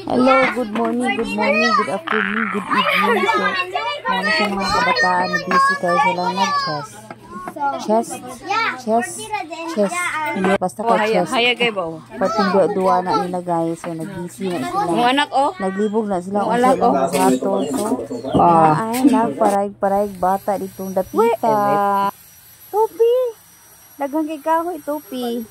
Hello, good morning, good afternoon, good evening. So, ano siya mga kabataan na busy kayo sila nag-chess. Chess. Basta ka chess. Haya kayo ba? Pating duwa na nila guys. So, nag-busy na sila. Ang anak Naglibog na sila. Ang anak So, ay, nagparayag bata ditong dapita. Topi. Daghang kay kahoy, topi.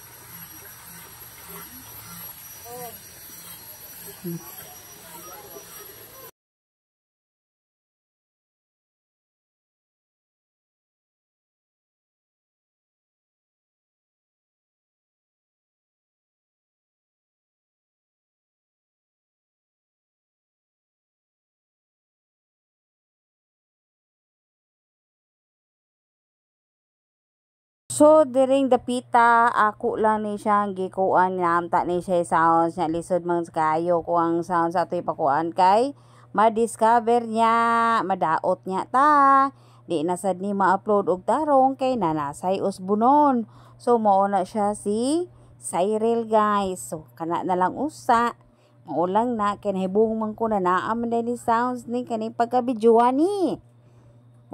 So, during dapita, ako lang ni siya ang gikuan nga amta ni siya sounds niya lisod man kayo ko ang sounds ato ipakuan kay ma-discover niya, madaot niya ta. Di na sad ni ma-upload og tarong kay nanasay usbunon. So, mao na siya si Cyril guys. So, kana na lang usa. Maulang na kinahibong man ko na naam ni sounds ni kani pagka-videoan ni.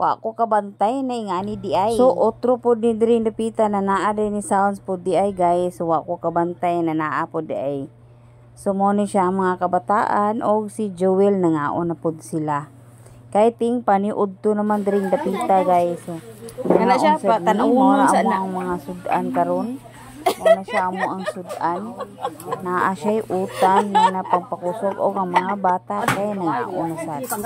Wa ko kabantay na ingani di ay. So otro po din diri napita na naa din ni sounds po di ay guys. So wa ko kabantay na naa po di ay. So mo ni siya mga kabataan og si Joel nangaon na po sila. Kay ting paniud to naman diri napita guys. So kana siya pa tan-awon sa mga sudan karon. Ano siya amo ang sudan. Naa siya utang na napampakusog og ang mga bata kay nangaon sa. So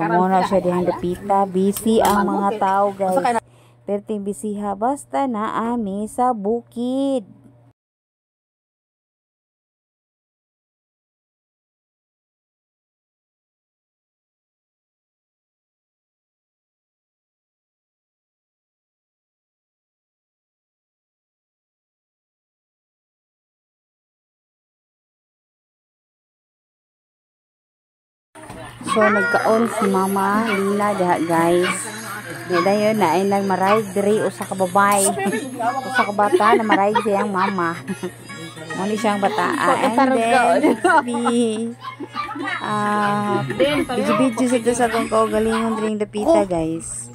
muna siya dihang dapita, busy ang mga tao guys. Perting bisiha basta naami sa bukid. So nagkaon si Mama Lina diha guys. Di dayon na ay nagmarayg diri usa ka babay. Usa ka bata na marayg siyang mama. Mo ni siyang bataan. And then video sa tong kaugalingon diri dapita guys.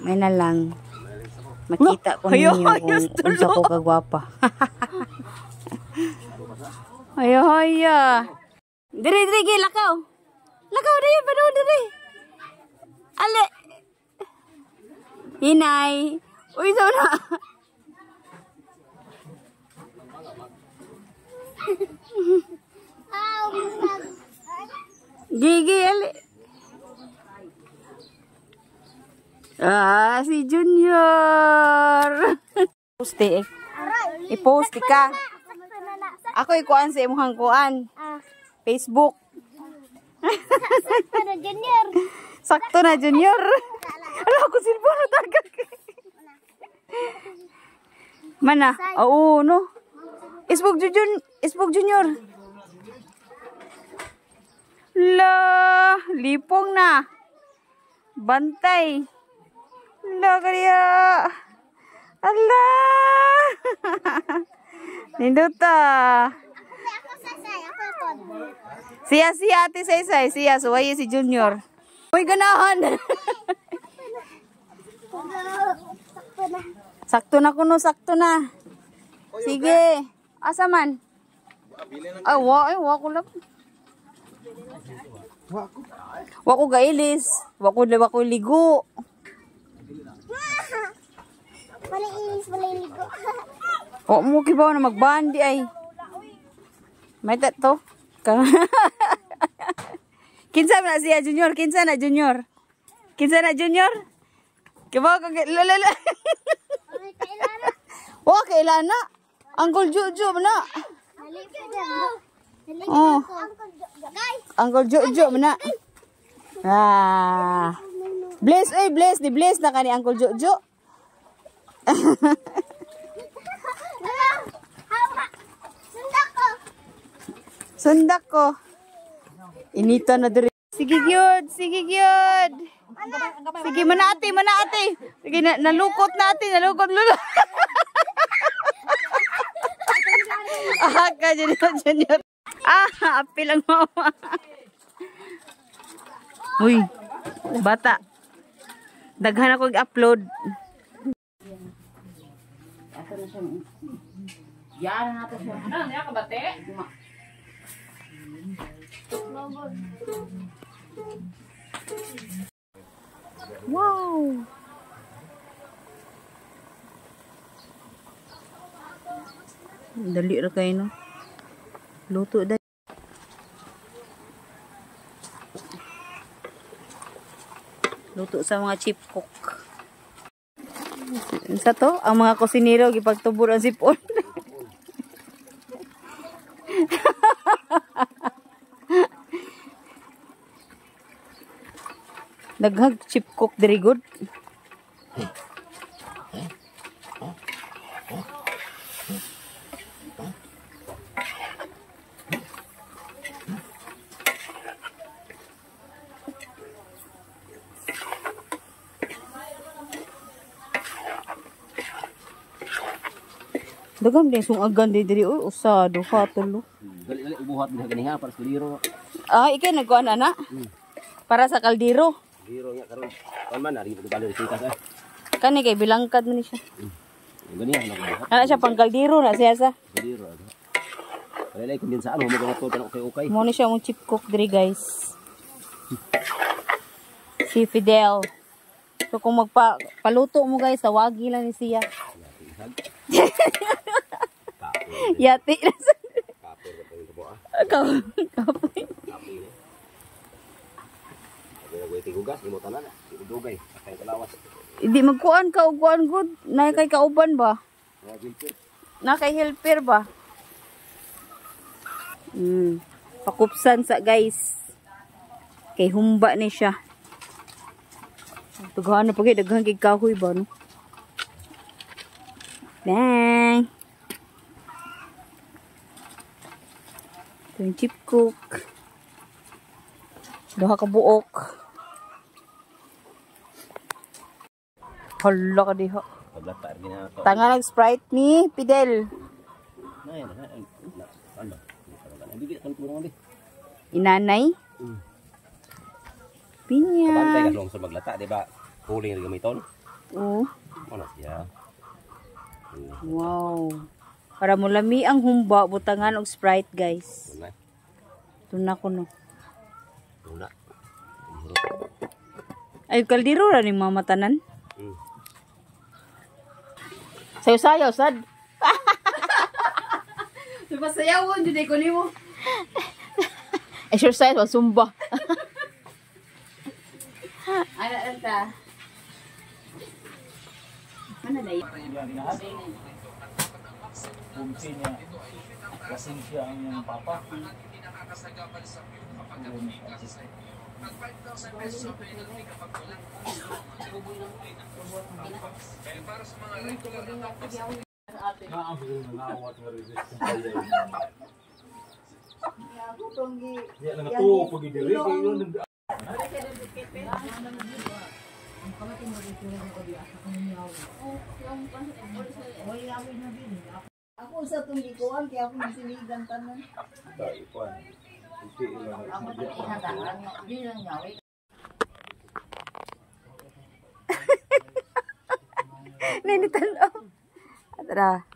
May na lang makita ko ninyo kung unsa ko kagwapa. Ayo. Diri gilakaw. Lakaw na yun, panood na rin. Ale. Hinay. Uy, so na. Gigi, ale. Si Junior. Poste eh. I-poste ka. Ako ikuan sa imuhang kuan. Facebook. Sakto na Junior. Sakto na Junior. Ano ako silbo na tagak. Mana? Oo, no. Isbog Junior. La, lipong na. Bantay. La kaya. Allah. Ninduta. Siya ate Saysay, siya suway si Junior. Uy ganahan. Sakto na kuno, sakto na. Sige. Asa man? Ay, wa ko lang. Wa ko gailis. Wa ko ligo. Wala ligo. O mo kibaw na magbandi ay. May tato. Kinsa na siya Junior? Kinsa na Junior? Kibaw ka lalala. Wa kailana. Uncle Jojo na. Oh. Uncle Jojo na. Bless di bless na kani Uncle Jojo. Sundak ko. Inita na diri. Sige gyud. Sige, manati. Sige, nalukot natin. Ka, Junior. Apil ang mama. Uy, bata. Daghan ako i-upload. Yan na siya. Ano, niya ka bate? Wow. Dali ra kayo, no? Luto dahil. Luto sa mga chip cook. Sa to, ang mga kusinero gipagtubor ang sipon. Daghag chip cook diri good. Daghang din sungagan diri usado hatulo. Dali ubuhat din ganiha para sa kaldero. Ikay nagkuan ana. Para sa kaldero. Kaldero nya karon. Kan man ari pagdalo kita sa. Kani kay bilangkad man ni siya. Ganiha na ubuhat. Ana siya pang kaldero na siya sa. Kaldero. Dali kung din saan mo magato tan okay. Mo ni siya mong chip cook diri guys. Si Fidel. So kung paluto mo guys, tawagi lang ni siya. Yati na sa kapoy. Hindi magkuan ka og kuan good. Na kay kauban ba? Na kay helper ba? Pakupsan sa guys. Kay humba ni siya. Daghan na pagay daghang kay kahoy ba no? Bang. Ito yung chip cook. Duha ka buok. Hala ka diha. Tanga nag Sprite ni Fidel. Inanay. Pinya. Kabantay ka long sa maglata, di ba? Huling rin gamiton. Oo. Ano siya? Wow. Para mo lami ang humba, butangan og Sprite, guys. Tuna ko no. Tuna. Ay, kaldero ra ni mamatanan. Sayo-sayo, sad. Sumasayawon, dito ko ni mo. Exercise, sumba. Ano anta? Ano na yun? Kumsi niya. Kasing siya ang iyong papa. Ako sa itong gikuan, kaya ako nasinigang tanan. Ninitan o. Tara.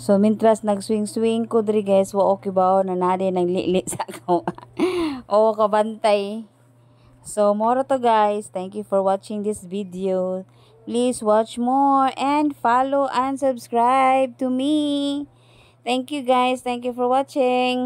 So, mintras nag-swing-swing ko diri guys, wa okay ba na nade nang lili sa ako. O, kabantay. So, more to guys. Thank you for watching this video. Please watch more and follow and subscribe to me. Thank you guys. Thank you for watching.